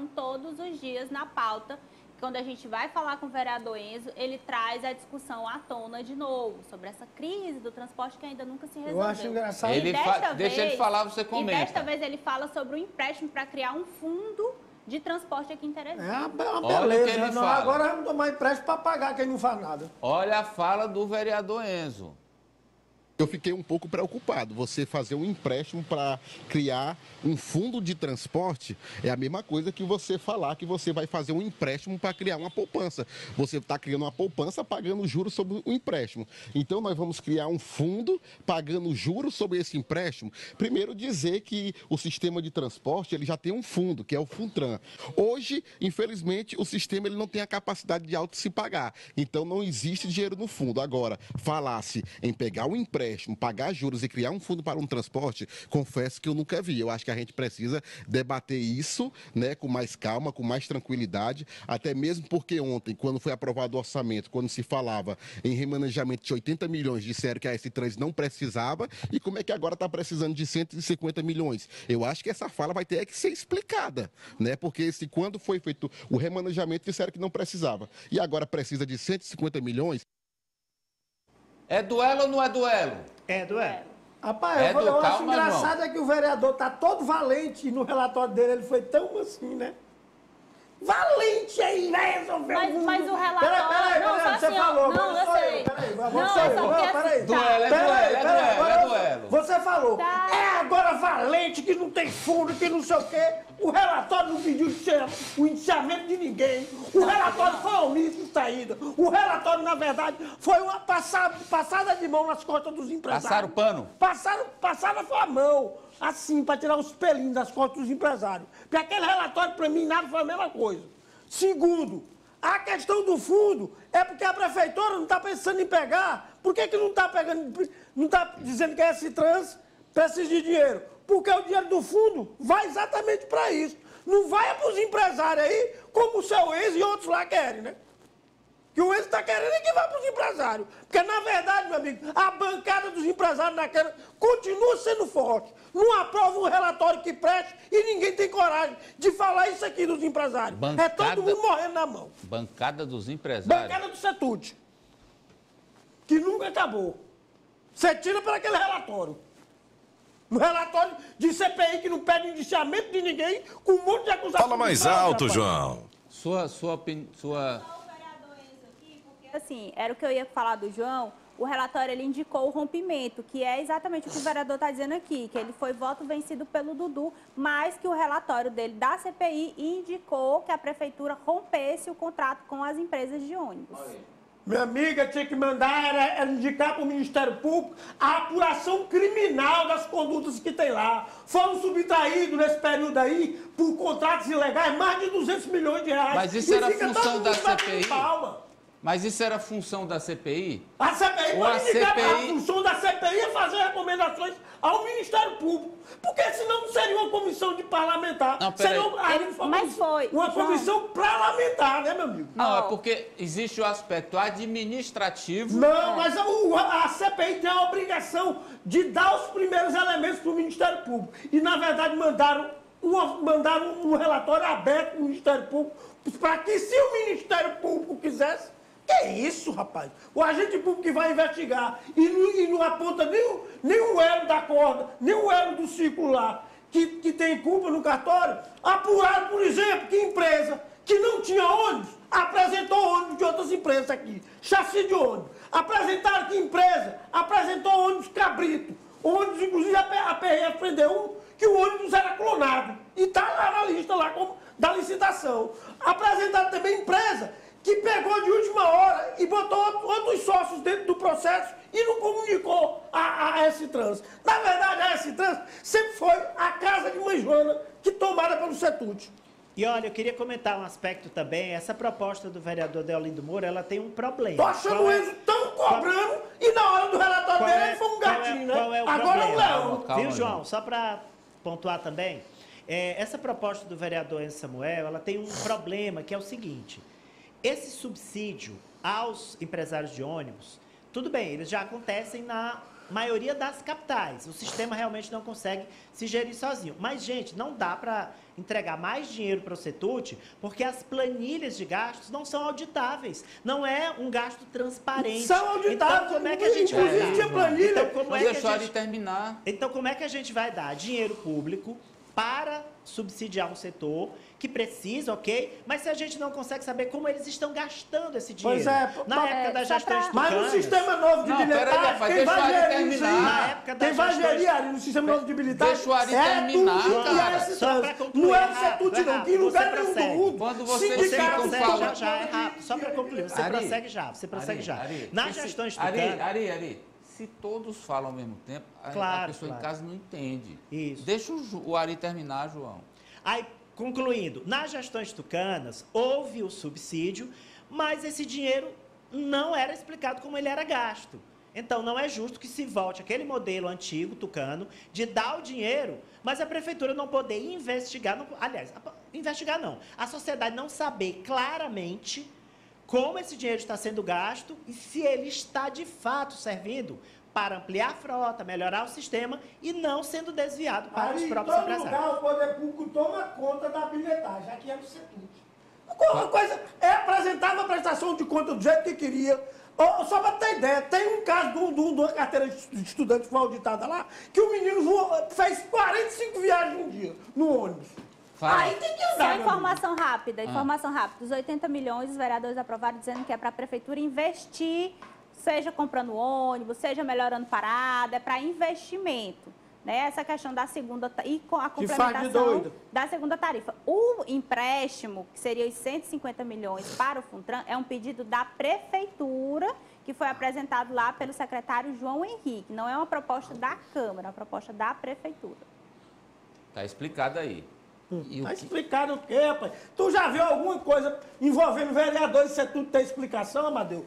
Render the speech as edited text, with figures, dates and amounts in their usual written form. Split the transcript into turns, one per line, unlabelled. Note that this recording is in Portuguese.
estão todos os dias na pauta. Quando a gente vai falar com o vereador Enzo, ele traz a discussão à tona de novo, sobre essa crise do transporte que ainda nunca se resolveu.
Eu acho engraçado.
Deixa
ele falar, você comenta.
E desta vez ele fala sobre o empréstimo para criar um fundo de transporte aqui em Teresina.
É uma beleza. Não, agora vamos tomar empréstimo para pagar quem não faz nada.
Olha a fala do vereador Enzo.
Eu fiquei um pouco preocupado. Você fazer um empréstimo para criar um fundo de transporte é a mesma coisa que você falar que você vai fazer um empréstimo para criar uma poupança. Você está criando uma poupança pagando juros sobre o empréstimo. Então, nós vamos criar um fundo pagando juros sobre esse empréstimo. Primeiro, dizer que o sistema de transporte ele já tem um fundo, que é o Funtran. Hoje, infelizmente, o sistema ele não tem a capacidade de auto se pagar. Então, não existe dinheiro no fundo. Agora, falasse em pegar o empréstimo, pagar juros e criar um fundo para um transporte, confesso que eu nunca vi. Eu acho que a gente precisa debater isso, né, com mais calma, com mais tranquilidade, até mesmo porque ontem, quando foi aprovado o orçamento, quando se falava em remanejamento de 80 milhões, disseram que a S-Trans não precisava, e como é que agora está precisando de 150 milhões? Eu acho que essa fala vai ter que ser explicada, né, porque quando foi feito o remanejamento, disseram que não precisava, e agora precisa de 150 milhões.
É duelo ou não é duelo?
É duelo. Rapaz, eu acho engraçado é que o vereador tá todo valente e no relatório dele ele foi tão assim, né? Valente aí, vai resolver o mundo.
Mas o relatório...
Peraí, você falou.
Não, eu sei.
Peraí.
Duelo, é duelo.
Você falou, agora valente, que não tem fundo, que não sei o quê. O relatório não pediu o indiciamento de ninguém. O relatório foi omisso de saída. O relatório, na verdade, foi uma passada de mão nas costas dos empresários.
Passaram o pano?
Passaram a mão, assim, para tirar os pelinhos das costas dos empresários. Porque aquele relatório, para mim, nada foi a mesma coisa. Segundo, a questão do fundo é porque a prefeitura não está pensando em pegar. Por que não está pegando, não está dizendo que a S-Trans precisa de dinheiro? Porque o dinheiro do fundo vai exatamente para isso. Não vai para os empresários aí, como o seu ex e outros lá querem, né? Que o ex está querendo é que vá para os empresários. Porque, na verdade, meu amigo, a bancada dos empresários naquela continua sendo forte. Não aprova um relatório que preste e ninguém tem coragem de falar isso aqui dos empresários. É todo mundo morrendo na mão.
Bancada dos empresários.
Bancada do Setut. Que nunca acabou. Você tira para aquele relatório. Um relatório de CPI que não pede indiciamento de ninguém, com um monte de acusações.
Fala mais alto, João.
Sua opinião.
Assim, era o que eu ia falar do João. O relatório ele indicou o rompimento, que é exatamente o que o vereador está dizendo aqui, que ele foi voto vencido pelo Dudu, mas que o relatório dele da CPI indicou que a prefeitura rompesse o contrato com as empresas de ônibus.
Minha amiga, tinha que mandar, era indicar para o Ministério Público a apuração criminal das condutas que tem lá. Foram subtraídos nesse período aí, por contratos ilegais, mais de 200 milhões de reais.
Mas isso era função da CPI? Mas isso era função da CPI?
A CPI pode indicar a função da CPI é fazer recomendações ao Ministério Público. Porque senão não seria uma comissão de parlamentar.
Não,
seria uma comissão parlamentar, né, meu amigo?
Não, é porque existe o aspecto administrativo.
Não, mas a CPI tem a obrigação de dar os primeiros elementos para o Ministério Público. E, na verdade, mandaram um relatório aberto para o Ministério Público para que, se o Ministério Público quisesse, que isso, rapaz? O agente público que vai investigar e não aponta nem o elo da corda, nem o elo do ciclo lá, que tem culpa no cartório, apurado, por exemplo, que empresa que não tinha ônibus apresentou ônibus de outras empresas aqui, chassi de ônibus. Apresentaram que empresa apresentou ônibus cabrito. Ônibus, inclusive, a PRF prendeu que o ônibus era clonado. E está lá na lista lá da licitação. Apresentaram também empresa que pegou de última hora e botou outros sócios dentro do processo e não comunicou a S-Trans. Na verdade, a S-Trans sempre foi a casa de mãe Joana, que tomada pelo Setut.
E olha, eu queria comentar um aspecto também. Essa proposta do vereador Deolindo Moura, ela tem um problema.
Tô achando o Enzo tão cobrando e na hora do relatório dele ele foi um gatinho, né?
Qual é o
agora
problema?
é um leão.
Viu, João? Só para pontuar também, essa proposta do vereador Enzo Samuel, ela tem um problema, que é o seguinte: esse subsídio aos empresários de ônibus, tudo bem, eles já acontecem na maioria das capitais. O sistema realmente não consegue se gerir sozinho. Mas, gente, não dá para entregar mais dinheiro para o CETUT, porque as planilhas de gastos não são auditáveis. Não é um gasto transparente.
São auditáveis.
Então, como é que a gente vai dar?
Tinha planilha.
Então, como é que
deixar ele terminar.
Então, como é que a gente vai dar dinheiro público para subsidiar um setor que precisa, ok? Mas se a gente não consegue saber como eles estão gastando esse dinheiro.
Pois é.
Na época das gestões
Mas no sistema novo de
Não,
bilhetagem,
peraí, rapaz,
quem
deixa o
vai
Ari
gerir isso aí?
terminar.
Na época das
Quem vai
gestões-
gerir, Ari, no sistema novo de bilhetagem,
Deixa o Ari terminar, cara.
Só pra concluir,
não é o
rápido,
CETUT, não.
rápido,
Que em lugar
você
nenhum do
prossegue.
mundo.
Quando vocês
Você
ficam
prossegue
falando...
já, é rápido. Só para concluir, você
Ari,
prossegue já, você prossegue já.
Ari,
Nas gestões tucanas...
Ari, se todos falam ao mesmo tempo, a
Claro,
pessoa
claro.
em casa não entende.
Isso.
Deixa o Ari terminar, João.
Aí, concluindo, nas gestões tucanas, houve o subsídio, mas esse dinheiro não era explicado como ele era gasto. Então, não é justo que se volte aquele modelo antigo, tucano, de dar o dinheiro, mas a prefeitura não poder investigar, investigar não, a sociedade não saber claramente como esse dinheiro está sendo gasto e se ele está, de fato, servindo para ampliar a frota, melhorar o sistema e não sendo desviado para os próprios
Em todo
empresários.
lugar, o poder público toma conta da bilhetagem. Aqui é no CETUT. Uma coisa, apresentava a prestação de conta do jeito que queria. Só para ter ideia, tem um caso de uma carteira de estudante que foi auditada lá, que o menino fez 45 viagens um dia no ônibus.
Fala.
Aí tem que
Só
andar.
informação rápida, informação rápida. Os 80 milhões, os vereadores aprovaram dizendo que é para a prefeitura investir, seja comprando ônibus, seja melhorando parada, é para investimento. Né? Essa questão da segunda e com a complementação da segunda tarifa. O empréstimo, que seria os 150 milhões para o Funtran, é um pedido da prefeitura, que foi apresentado lá pelo secretário João Henrique. Não é uma proposta da Câmara, é uma proposta da prefeitura.
Está explicado aí.
Tá explicado o quê, rapaz? Tu já viu alguma coisa envolvendo vereadores, se tudo tem explicação, Amadeu?